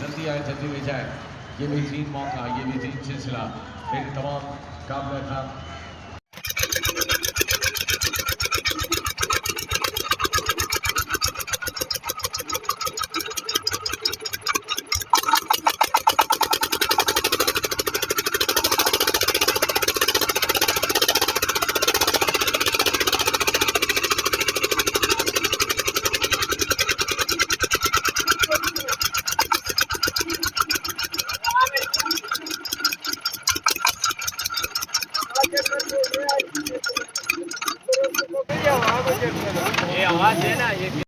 जल्दी आए जल्दी ले जाए। ये बेहतरीन मौका, ये बेहतरीन सिलसिला मेरे तमाम काबिल एहतराम ये आवाज है ना, ये